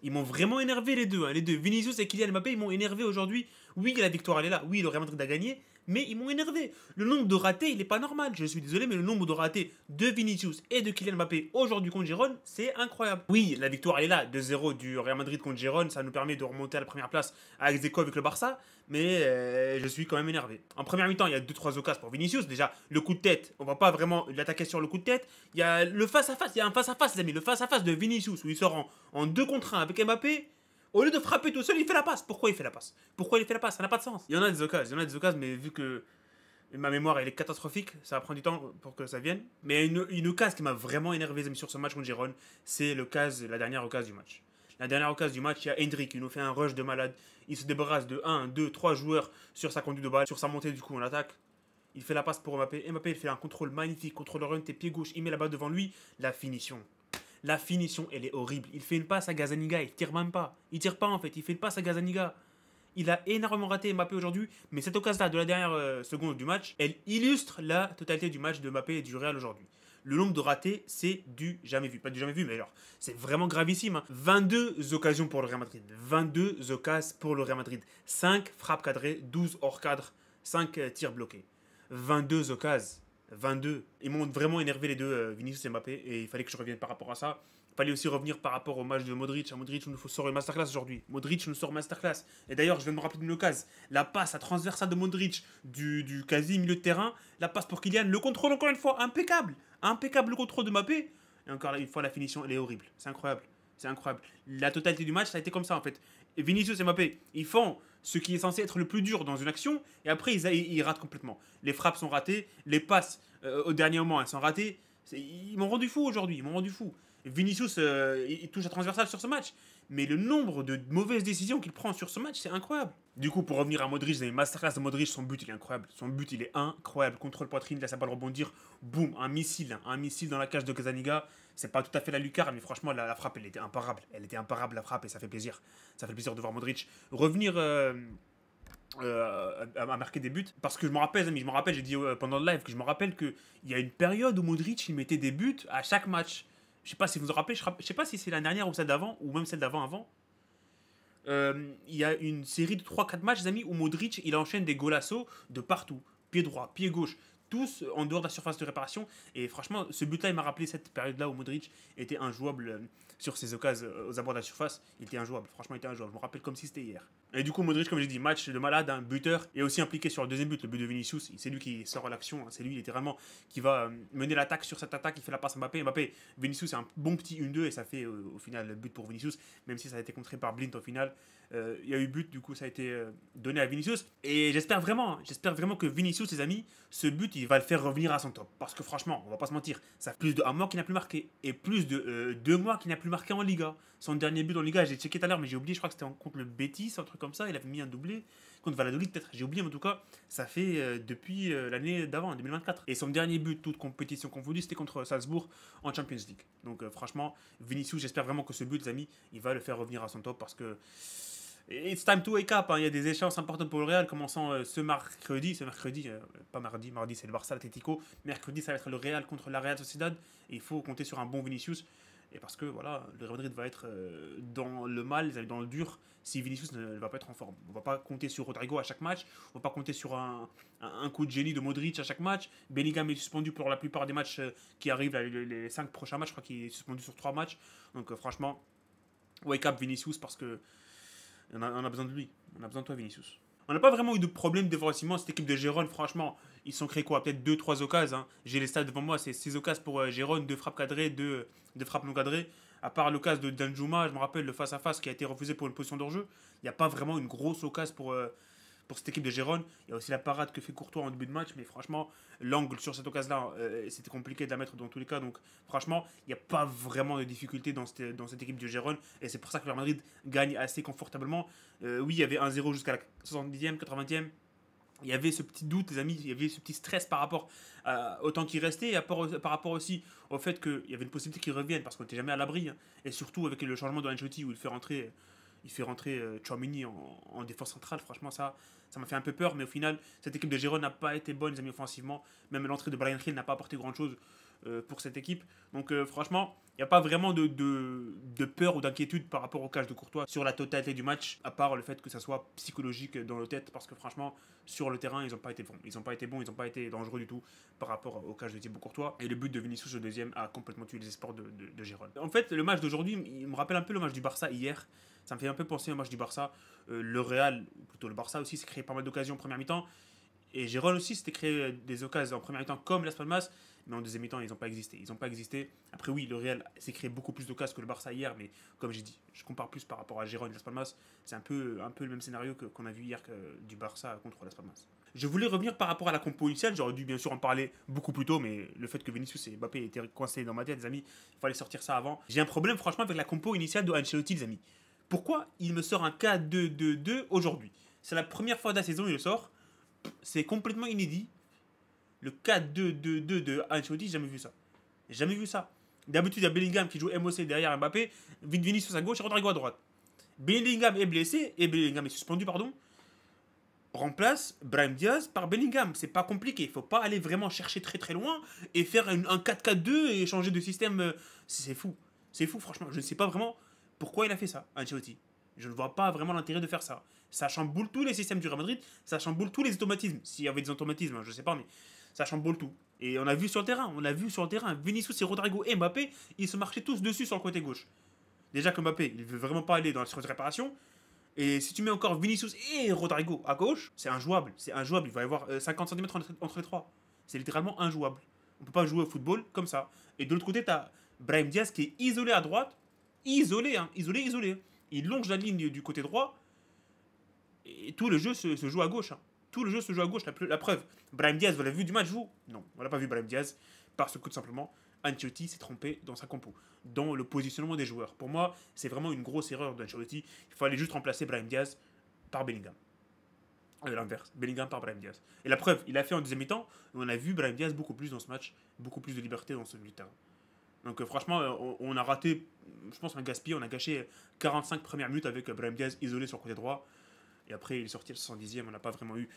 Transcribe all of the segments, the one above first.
Ils m'ont vraiment énervé les deux, hein, les deux. Vinicius et Kylian Mbappé, ils m'ont énervé aujourd'hui. Oui, la victoire elle est là. Oui, le Real Madrid a gagné, mais ils m'ont énervé. Le nombre de ratés, il est pas normal. Je suis désolé, mais le nombre de ratés de Vinicius et de Kylian Mbappé aujourd'hui contre Gérone, c'est incroyable. Oui, la victoire elle est là, 2-0 du Real Madrid contre Gérone, ça nous permet de remonter à la première place à ex-aequo avec le Barça, mais je suis quand même énervé. En première mi-temps, il y a 2-3 occasions pour Vinicius. Déjà, le coup de tête, on va pas vraiment l'attaquer sur le coup de tête. Il y a le face-à-face, il y a un face-à-face, les amis. Le face-à-face de Vinicius où il sort en 2 contre 1 avec Mbappé. Au lieu de frapper tout seul, il fait la passe. Pourquoi il fait la passe? Pourquoi il fait la passe? Ça n'a pas de sens. Il y en a des occasions, mais vu que ma mémoire elle est catastrophique, ça va prendre du temps pour que ça vienne. Mais une occasion qui m'a vraiment énervé les amis, sur ce match contre Gérone, c'est la dernière occasion du match. La dernière occasion du match, il y a Hendrick, il nous fait un rush de malade. Il se débarrasse de 1, 2, 3 joueurs sur sa conduite de balle, sur sa montée du coup en attaque. Il fait la passe pour Mbappé. Mbappé il fait un contrôle magnifique, contrôle orienté pied gauche, il met la balle devant lui. La finition. La finition, elle est horrible. Il fait une passe à Gazaniga, il tire même pas. Il tire pas en fait, il fait une passe à Gazaniga. Il a énormément raté Mbappé aujourd'hui, mais cette occasion-là de la dernière seconde du match, elle illustre la totalité du match de Mbappé et du Real aujourd'hui. Le nombre de ratés, c'est du jamais vu. Pas du jamais vu, mais alors, c'est vraiment gravissime. Hein. 22 occasions pour le Real Madrid. 22 occasions pour le Real Madrid. 5 frappes cadrées, 12 hors cadre, 5 tirs bloqués. 22 occasions. 22. Ils m'ont vraiment énervé les deux, Vinicius et Mbappé, et il fallait que je revienne par rapport à ça. Il fallait aussi revenir par rapport au match de Modric. Modric nous sort une masterclass aujourd'hui. Modric nous sort une masterclass. Et d'ailleurs, je viens de me rappeler d'une occasion. La passe à transversale de Modric du quasi milieu de terrain. La passe pour Kylian. Le contrôle, encore une fois, impeccable. Impeccable le contrôle de Mbappé. Et encore une fois, la finition, elle est horrible. C'est incroyable. C'est incroyable. La totalité du match, ça a été comme ça en fait. Et Vinicius et Mbappé, ils font ce qui est censé être le plus dur dans une action, et après ils ratent complètement. Les frappes sont ratées, les passes au dernier moment elles sont ratées. Ils m'ont rendu fou aujourd'hui, ils m'ont rendu fou. Vinicius, il touche à transversale sur ce match, mais le nombre de mauvaises décisions qu'il prend sur ce match, c'est incroyable. Du coup, pour revenir à Modric, les masterclass de Modric, son but il est incroyable. Son but il est incroyable. Contrôle poitrine, il laisse la balle rebondir, boum, un missile dans la cage de Casaniga. C'est pas tout à fait la lucarne, mais franchement, la frappe, elle était imparable. Elle était imparable, la frappe, et ça fait plaisir. Ça fait plaisir de voir Modric revenir à marquer des buts. Parce que je me rappelle, amis, j'ai dit pendant le live que je me rappelle qu'il y a une période où Modric, il mettait des buts à chaque match. Je sais pas si vous vous rappelez, je sais pas si c'est la dernière ou celle d'avant, ou même celle d'avant avant. Il y a une série de 3-4 matchs, les amis, où Modric, il enchaîne des golassos de partout. Pied droit, pied gauche, tous en dehors de la surface de réparation. Et franchement, ce but-là, il m'a rappelé cette période-là où Modric était injouable sur ses occasions aux abords de la surface. Il était injouable, franchement, il était injouable. Je me rappelle comme si c'était hier. Et du coup, Modric, comme j'ai dit, match de malade, un buteur, et aussi impliqué sur le deuxième but, le but de Vinicius. C'est lui qui sort à l'action, hein. C'est lui littéralement qui va mener l'attaque sur cette attaque. Il fait la passe à Mbappé. Mbappé, Vinicius, c'est un bon petit 1-2 et ça fait au final le but pour Vinicius, même si ça a été contré par Blind au final. Il y a eu but, du coup ça a été donné à Vinicius. Et j'espère vraiment que Vinicius, ses amis, ce but, il va le faire revenir à son top. Parce que franchement, on va pas se mentir, ça fait plus de 1 mois qu'il n'a plus marqué. Et plus de 2 mois qu'il n'a plus marqué en Liga. Son dernier but en Liga, j'ai checké tout à l'heure, mais j'ai oublié, je crois que c'était contre le Betis, un truc comme ça. Il avait mis un doublé. Contre Valladolid, peut-être, j'ai oublié, mais en tout cas, ça fait depuis l'année d'avant, 2024. Et son dernier but, toute compétition confondue, c'était contre Salzbourg en Champions League. Donc franchement, Vinicius, j'espère vraiment que ce but, les amis, il va le faire revenir à son top parce que it's time to wake up, hein. Il y a des échéances importantes pour le Real, commençant ce mercredi, pas mardi, mardi c'est le Barça Atlético, mercredi ça va être le Real contre la Real Sociedad, et il faut compter sur un bon Vinicius, et parce que voilà, le Real Madrid va être dans le mal, dans le dur, si Vinicius ne va pas être en forme. On va pas compter sur Rodrigo à chaque match, on va pas compter sur un coup de génie de Modric à chaque match. Bellingham est suspendu pour la plupart des matchs qui arrivent, les 5 prochains matchs, je crois qu'il est suspendu sur 3 matchs, donc franchement, wake up Vinicius parce que on a besoin de lui. On a besoin de toi, Vinicius. On n'a pas vraiment eu de problème défensivement. Cette équipe de Gérone, franchement, ils sont créés quoi? Peut-être 2-3 occasions. Hein. J'ai les stats devant moi, c'est 6 occasions pour Gérone, 2 frappes cadrées, 2 frappes non cadrées. À part l'occasion de Danjuma, je me rappelle le face-à-face qui a été refusé pour une position d'enjeu. Il n'y a pas vraiment une grosse occasion pour cette équipe de Gérone. Il y a aussi la parade que fait Courtois en début de match, mais franchement, l'angle sur cette occasion-là, c'était compliqué de la mettre dans tous les cas. Donc, franchement, il n'y a pas vraiment de difficulté dans cette équipe de Gérone. Et c'est pour ça que le Real Madrid gagne assez confortablement. Oui, il y avait 1-0 jusqu'à la 70e, 80e. Il y avait ce petit doute, les amis, il y avait ce petit stress par rapport au temps qui restait, et par rapport aussi au fait qu'il y avait une possibilité qu'il revienne, parce qu'on n'était jamais à l'abri. Hein. Et surtout avec le changement de Ancelotti où il fait rentrer Tchouaméni en défense centrale. Franchement, ça m'a fait un peu peur, mais au final, cette équipe de Gérone n'a pas été bonne, les amis, offensivement. Même l'entrée de Brian Hill n'a pas apporté grand-chose. pour cette équipe. Donc franchement, il n'y a pas vraiment de peur ou d'inquiétude par rapport au catch de Courtois sur la totalité du match, à part le fait que ça soit psychologique dans nos têtes, parce que franchement, sur le terrain, ils n'ont pas été bons. Ils n'ont pas été bons, ils n'ont pas été dangereux du tout par rapport au catch de Thibaut Courtois. Et le but de Vinicius, le deuxième, a complètement tué les espoirs de Gérone. En fait, le match d'aujourd'hui, il me rappelle un peu le match du Barça hier. Ça me fait un peu penser au match du Barça. Le Real, ou plutôt le Barça aussi, s'est créé pas mal d'occasions en première mi-temps. Et Gérone aussi s'était créé des occasions en première mi-temps comme Las Palmas, mais en deuxième mi-temps, ils n'ont pas existé. Ils n'ont pas existé. Après, oui, le Real s'est créé beaucoup plus d'occasions que le Barça hier, mais comme j'ai dit, je compare plus par rapport à Gérone et Las Palmas. C'est un peu le même scénario qu'on a vu hier du Barça contre Las Palmas. Je voulais revenir par rapport à la compo initiale. J'aurais dû bien sûr en parler beaucoup plus tôt, mais le fait que Vinicius et Mbappé étaient coincés dans ma tête, les amis, il fallait sortir ça avant. J'ai un problème, franchement, avec la compo initiale de Ancelotti, les amis. Pourquoi il me sort un 4-2-2-2 aujourd'hui? C'est la première fois de la saison, il le sort. C'est complètement inédit. Le 4-2-2-2 de Ancelotti, j'ai jamais vu ça. J'ai jamais vu ça. D'habitude, il y a Bellingham qui joue MOC derrière Mbappé, Vinicius à gauche et Rodrigo à droite. Bellingham est blessé, et Bellingham est suspendu, pardon. Remplace Brahim Diaz par Bellingham. C'est pas compliqué. Il faut pas aller vraiment chercher très très loin et faire un 4-4-2 et changer de système. C'est fou. C'est fou, franchement. Je ne sais pas vraiment pourquoi il a fait ça, Ancelotti. Je ne vois pas vraiment l'intérêt de faire ça. Ça chamboule tous les systèmes du Real Madrid, ça chamboule tous les automatismes. S'il y avait des automatismes, je ne sais pas, mais ça chamboule tout. Et on a vu sur le terrain, Vinicius et Rodrigo et Mbappé, ils se marchaient tous dessus sur le côté gauche. Déjà que Mbappé, il veut vraiment pas aller dans la surface de réparation. Et si tu mets encore Vinicius et Rodrigo à gauche, c'est injouable. C'est injouable. Il va y avoir 50 cm entre les trois. C'est littéralement injouable. On peut pas jouer au football comme ça. Et de l'autre côté, tu as Brahim Diaz qui est isolé à droite. Isolé, hein. Isolé. Il longe la ligne du côté droit. Et tout le jeu se joue à gauche. Hein. Tout le jeu se joue à gauche. La preuve. Brahim Diaz, vous l'avez vu du match, vous? Non, on l'a pas vu Brahim Diaz. Parce que tout simplement, Ancelotti s'est trompé dans sa compo, dans le positionnement des joueurs. Pour moi, c'est vraiment une grosse erreur d'Ancelotti. Il fallait juste remplacer Brahim Diaz par Bellingham. L'inverse, Bellingham par Brahim Diaz. Et la preuve, il a fait en deuxième mi-temps, on a vu Brahim Diaz beaucoup plus dans ce match, beaucoup plus de liberté dans ce milieu de terrain. Donc franchement, on a raté, je pense qu'on a gaspillé, on a gâché 45 premières minutes avec Brahim Diaz isolé sur le côté droit. Et après, il est sorti à 70e. On n'a pas vraiment eu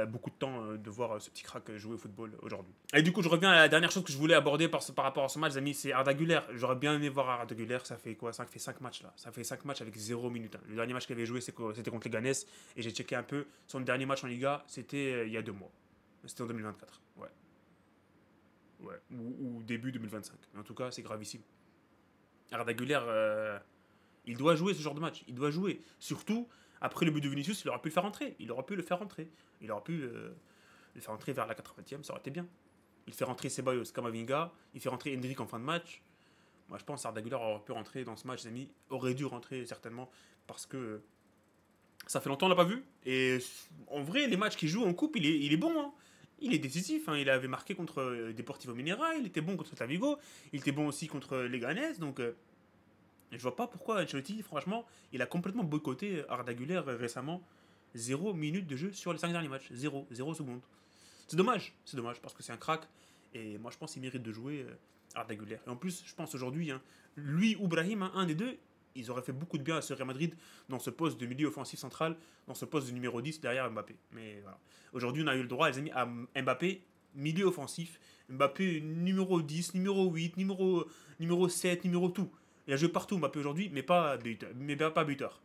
beaucoup de temps de voir ce petit crack jouer au football aujourd'hui. Et du coup, je reviens à la dernière chose que je voulais aborder par rapport à ce match, les amis, c'est Arda Güler. J'aurais bien aimé voir Arda Güler. Ça fait quoi? Ça fait 5 matchs là. Ça fait 5 matchs avec 0 minutes. Hein. Le dernier match qu'il avait joué, c'était contre les Ganes. Et j'ai checké un peu. Son dernier match en Liga, c'était il y a 2 mois. C'était en 2024. Ouais. Ou début 2025. Mais en tout cas, c'est gravissime. Arda Güler, il doit jouer ce genre de match. Il doit jouer. Surtout. Après le but de Vinicius, il aurait pu le faire rentrer. Il aurait pu le faire rentrer. Il aurait pu le faire rentrer vers la 80e, ça aurait été bien. Il fait rentrer Ceballos, Camavinga, il fait rentrer Hendrick en fin de match. Moi, je pense que Arda Güler aurait pu rentrer dans ce match, les amis. Aurait dû rentrer, certainement, parce que ça fait longtemps qu'on l'a pas vu. Et en vrai, les matchs qu'il joue en coupe, il est bon. Hein. Il est décisif. Hein. Il avait marqué contre Deportivo Minera, il était bon contre Tavigo, il était bon aussi contre Leganés. Donc, je vois pas pourquoi Ancelotti, franchement, il a complètement boycotté Arda Güler récemment. 0 minutes de jeu sur les 5 derniers matchs. 0 secondes. C'est dommage, parce que c'est un crack. Et moi, je pense qu'il mérite de jouer Arda Güler. Et en plus, je pense aujourd'hui, hein, lui ou Brahim, hein, un des deux, ils auraient fait beaucoup de bien à ce Real Madrid dans ce poste de milieu offensif central, dans ce poste de numéro 10 derrière Mbappé. Mais voilà. Aujourd'hui, on a eu le droit, les amis, à Mbappé, milieu offensif. Mbappé, numéro 10, numéro 8, numéro 7, numéro tout. Il a joué partout Mbappé aujourd'hui, mais pas buteur.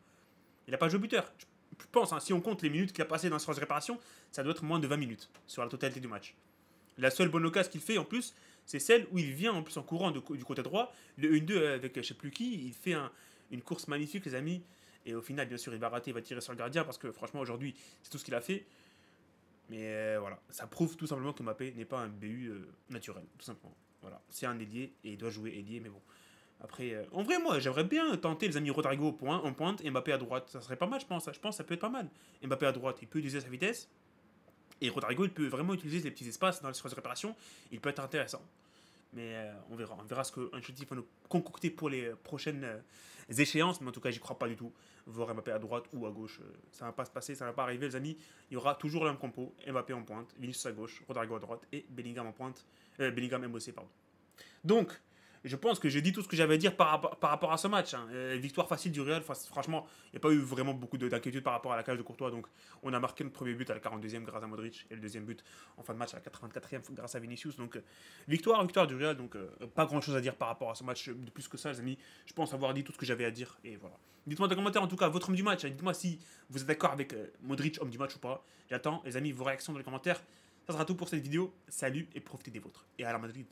Il n'a pas joué buteur. Je pense, hein, si on compte les minutes qu'il a passées dans la séance de réparation, ça doit être moins de 20 minutes sur la totalité du match. La seule bonne occasion qu'il fait en plus, c'est celle où il vient en plus en courant du côté droit, le 1-2 avec je sais plus qui, il fait une course magnifique les amis, et au final bien sûr il va rater, il va tirer sur le gardien parce que franchement aujourd'hui c'est tout ce qu'il a fait. Mais voilà, ça prouve tout simplement que Mbappé n'est pas un BU naturel, tout simplement. Voilà, c'est un ailier et il doit jouer ailier, mais bon. Après, en vrai, moi, j'aimerais bien tenter les amis Rodrigo en pointe et Mbappé à droite. Ça serait pas mal, je pense. Je pense que ça peut être pas mal. Mbappé à droite, il peut utiliser sa vitesse. Et Rodrigo, il peut vraiment utiliser les petits espaces dans les surfaces de réparation. Il peut être intéressant. Mais on verra. On verra ce que Ancelotti va nous concocter pour les prochaines échéances. Mais en tout cas, j'y crois pas du tout. Voir Mbappé à droite ou à gauche, ça va pas se passer, ça va pas arriver, les amis. Il y aura toujours le même compo. Mbappé en pointe, Vinicius à gauche, Rodrigo à droite et Bellingham en pointe. Bellingham MOC, pardon. Donc, je pense que j'ai dit tout ce que j'avais à dire par rapport à ce match. Hein. Victoire facile du Real, franchement, il n'y a pas eu vraiment beaucoup d'inquiétude par rapport à la cage de Courtois. Donc, on a marqué notre premier but à la 42e grâce à Modric et le deuxième but en fin de match à la 84e grâce à Vinicius. Donc, victoire du Real. Donc, pas grand chose à dire par rapport à ce match de plus que ça, les amis. Je pense avoir dit tout ce que j'avais à dire. Et voilà. Dites-moi dans les commentaires, en tout cas, votre homme du match. Dites-moi si vous êtes d'accord avec Modric, homme du match ou pas. J'attends, les amis, vos réactions dans les commentaires. Ça sera tout pour cette vidéo. Salut et profitez des vôtres. Et à la Madrid.